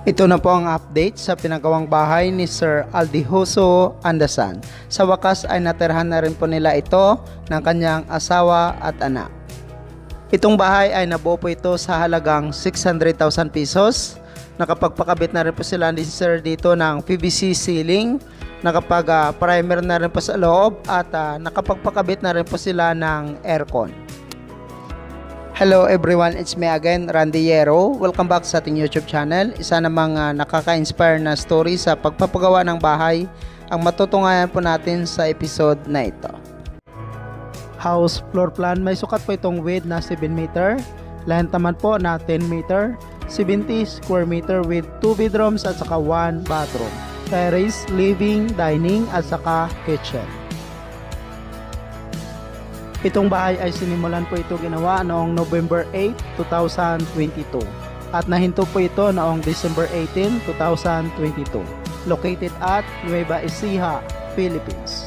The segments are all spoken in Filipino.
Ito na po ang update sa pinagawang bahay ni Sir Aldihoso Andasan. Sa wakas ay natirhan na rin po nila ito ng kanyang asawa at anak. Itong bahay ay nabuo po ito sa halagang 600,000 pesos. Nakapagpakabit na rin po sila ni Sir dito ng PVC ceiling. Nakapag-primer na rin po sa loob at nakapagpakabit na rin po sila ng aircon. Hello everyone, it's me again, Randy Yero. Welcome back sa ating YouTube channel. Isa namang nakaka-inspire na story sa pagpapagawa ng bahay ang matutungayan po natin sa episode na ito. House floor plan, may sukat po itong width na 7 meter, length naman po na 10 meter, 70 square meter with 2 bedrooms at saka 1 bathroom, terrace, living, dining at saka kitchen. Itong bahay ay sinimulan po ito ginawa noong November 8, 2022 at nahinto po ito noong December 18, 2022 located at Nueva Ecija, Philippines.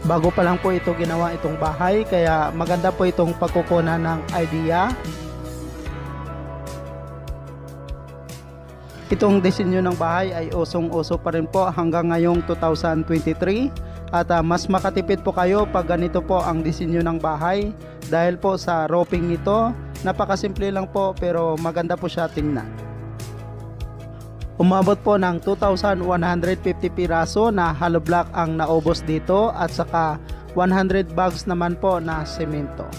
Bago pa lang po ito ginawa itong bahay kaya maganda po itong pagkukunan ng idea. Itong disenyo ng bahay ay usong-uso pa rin po hanggang ngayong 2023 at mas makatipid po kayo pag ganito po ang disenyo ng bahay dahil po sa roofing nito, napakasimple lang po pero maganda po siya tingnan. Umabot po ng 2,150 piraso na hollow block ang naubos dito at saka 100 bags naman po na semento.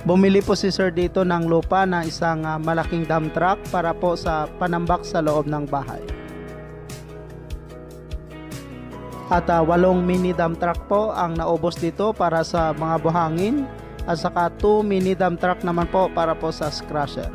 Bumili po si Sir dito ng lupa na isang malaking dump truck para po sa panambak sa loob ng bahay. At 8 mini dump truck po ang naubos dito para sa mga buhangin at saka 2 mini dump truck naman po para po sa crusher.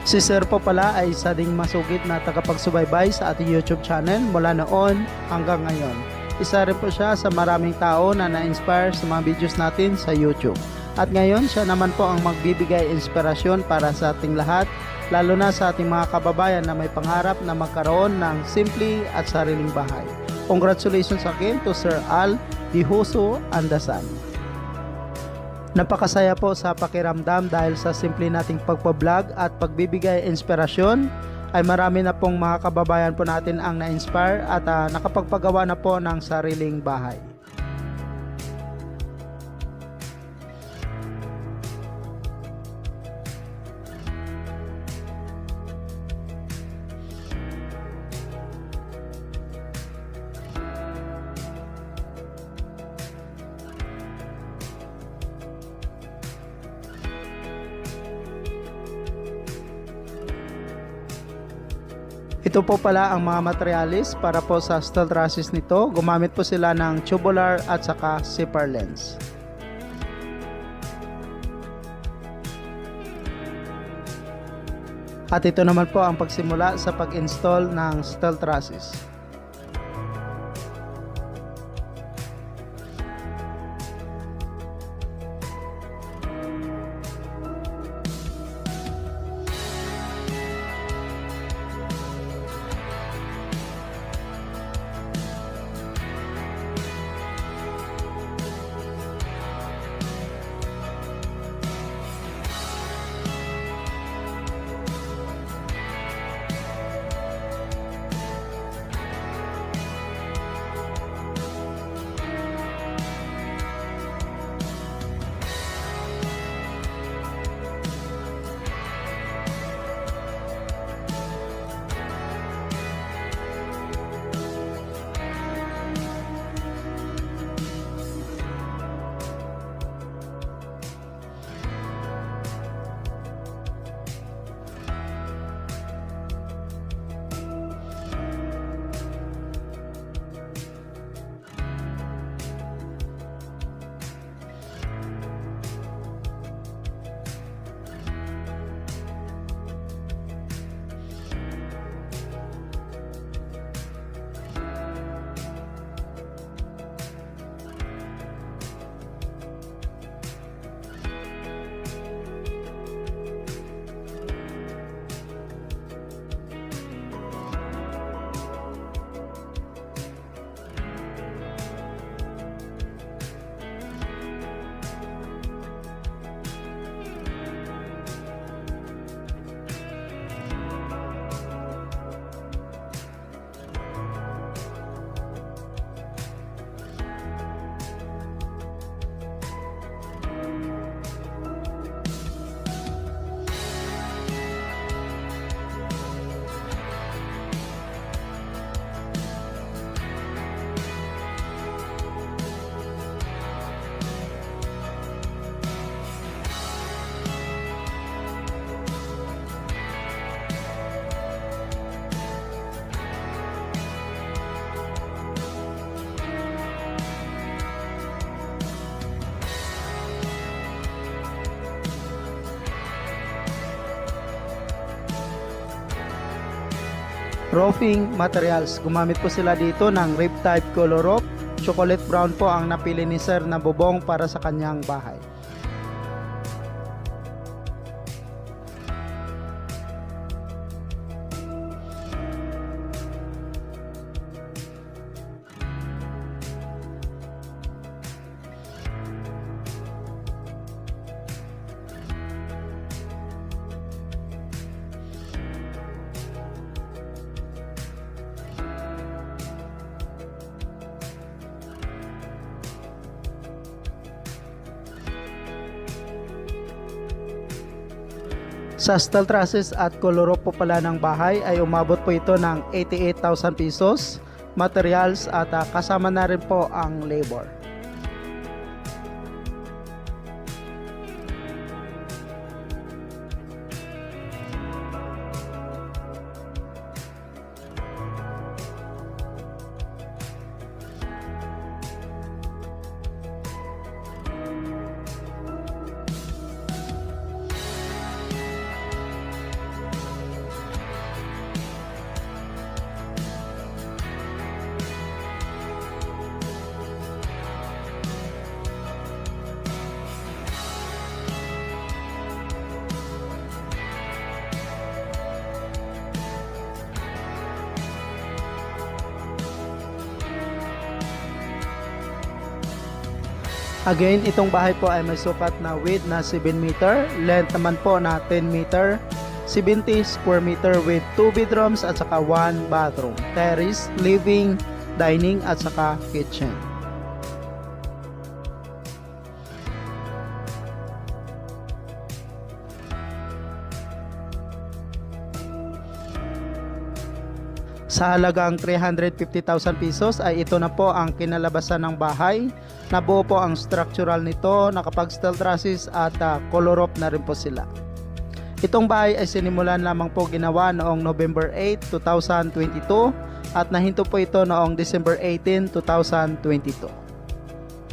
Si Sir po pala ay isa ding masugid na tagapagsubaybay sa ating YouTube channel mula noon hanggang ngayon. Isa rin po siya sa maraming tao na na-inspire sa mga videos natin sa YouTube. At ngayon siya naman po ang magbibigay inspirasyon para sa ating lahat, lalo na sa ating mga kababayan na may pangarap na magkaroon ng simple at sariling bahay. Congratulations again to Sir Aldihoso Andasan. Napakasaya po sa pakiramdam dahil sa simple nating pagpa-vlog at pagbibigay inspirasyon ay marami na pong mga kababayan po natin ang na-inspire at nakapagpagawa na po ng sariling bahay. Ito po pala ang mga materialis para po sa steel trusses nito. Gumamit po sila ng tubular at saka zipper lens. At ito naman po ang pagsimula sa pag-install ng steel trusses. roofing materials. Gumamit po sila dito ng Riptide Color Roof. Chocolate brown po ang napili ni sir na bubong para sa kanyang bahay. Sa steel trusses at color roof po pala ng bahay ay umabot po ito ng 88,000 pesos, materials at kasama na rin po ang labor. Again, itong bahay po ay may sukat na width na 7 meter, length naman po na 10 meter, 70 square meter with 2 bedrooms at saka 1 bathroom, terrace, living, dining at saka kitchen. Sa halagang 350,000 pesos ay ito na po ang kinalabasan ng bahay. Nabuo po ang structural nito, nakapag-steel trusses at color roof na rin po sila. Itong bahay ay sinimulan lamang po ginawa noong November 8, 2022 at nahinto po ito noong December 18, 2022.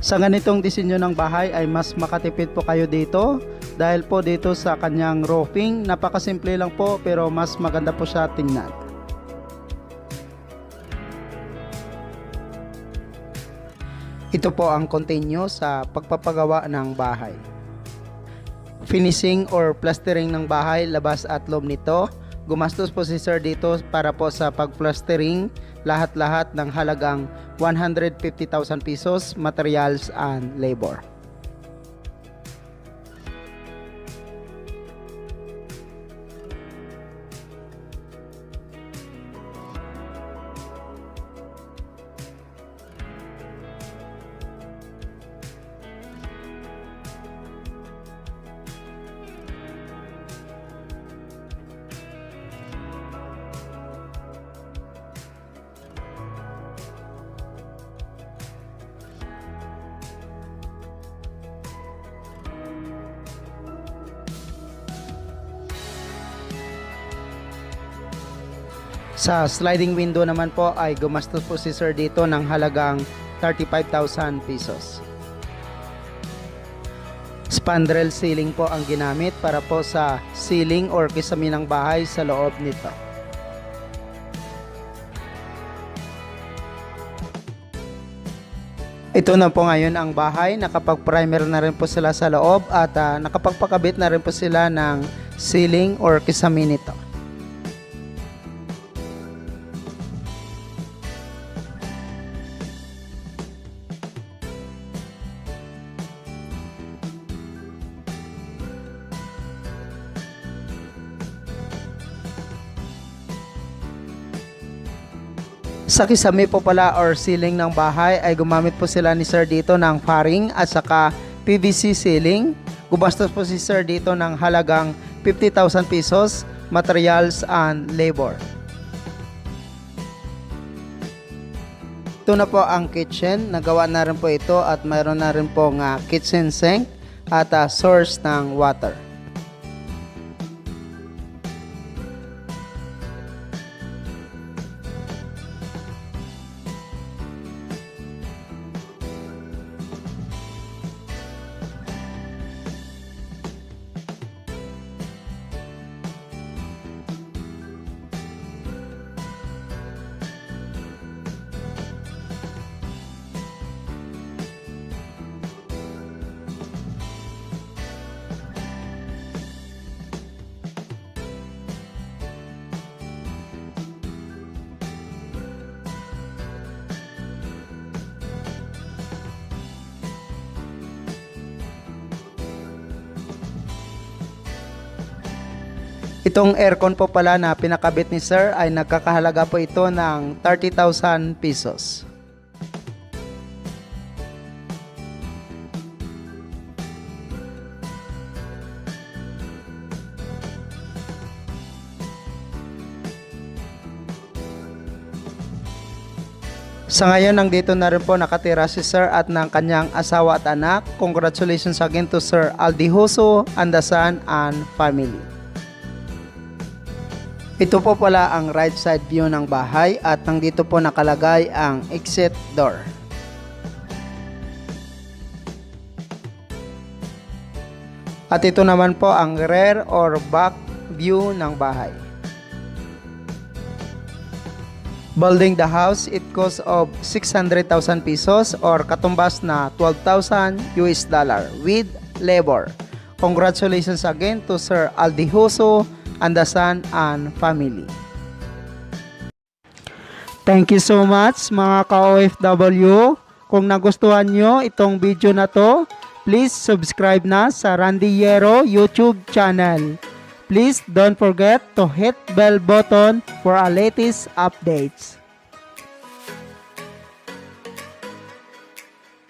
Sa ganitong disenyo ng bahay ay mas makatipid po kayo dito dahil po dito sa kanyang roofing, napakasimple lang po pero mas maganda po siya tingnan. Ito po ang continue sa pagpapagawa ng bahay. Finishing or plastering ng bahay, labas at loob nito. Gumastos po si sir dito para po sa pag-plastering, lahat-lahat ng halagang 150,000 pesos, materials and labor. Sa sliding window naman po ay gumastos po si sir dito ng halagang 35,000 pesos. Spandrel ceiling po ang ginamit para po sa ceiling or kisame ng bahay sa loob nito. Ito na po ngayon ang bahay, nakapag-primer na rin po sila sa loob at nakapagpakabit na rin po sila ng ceiling or kisame nito. Sa kisame po pala or ceiling ng bahay ay gumamit po sila ni sir dito ng faring at saka PVC ceiling. Gumastos po si sir dito ng halagang 50,000 pesos, materials and labor. Ito na po ang kitchen, nagawa na rin po ito at mayroon na rin po kitchen sink at source ng water. Itong aircon po pala na pinakabit ni sir ay nagkakahalaga po ito ng 30,000 pesos. Sa ngayon, nandito na rin po nakatira si Sir at ng kanyang asawa at anak. Congratulations again to Sir Aldihoso, Andasan, and family. Ito po pala ang right side view ng bahay at nandito po nakalagay ang exit door. At ito naman po ang rear or back view ng bahay. Building the house, it costs of 600,000 pesos or katumbas na 12,000 US dollar with labor. Congratulations again to Sir Aldihoso, Andasan, and family. Thank you so much mga ka-OFW. Kung nagustuhan nyo itong video na to, please subscribe na sa Randy Yero YouTube channel. Please don't forget to hit bell button for our latest updates.